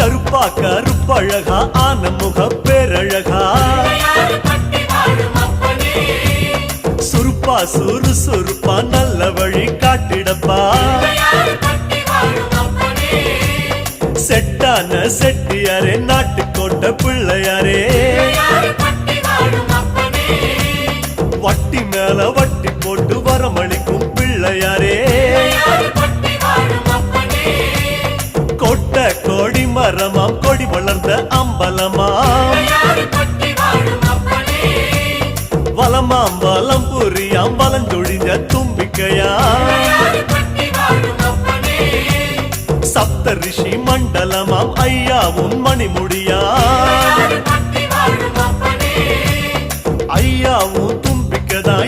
கருப்பா கருப்பழகா ஆன முக பேரழகா சுருப்பா சுறுசுறுப்பா நல்ல வழி காட்டிடப்பா செட்டான செட்டியாரே நாட்டுக்கோட்டை பிள்ளையாரே வட்டி மேல வட்டி போட்டு வரமளிக்கும் பிள்ளையாரே கொட்ட கொடி மரமாம் கொடி வளர்ந்த அம்பலமாம் வலமாம் வலம் புரியாம் வலஞ்சொழிஞ்ச தும்பிக்கையாம் சப்த ரிஷி மண்டலமாம் ஐயாவும் மணிமுடியா ஐயாவும் தும்பிக்கதான்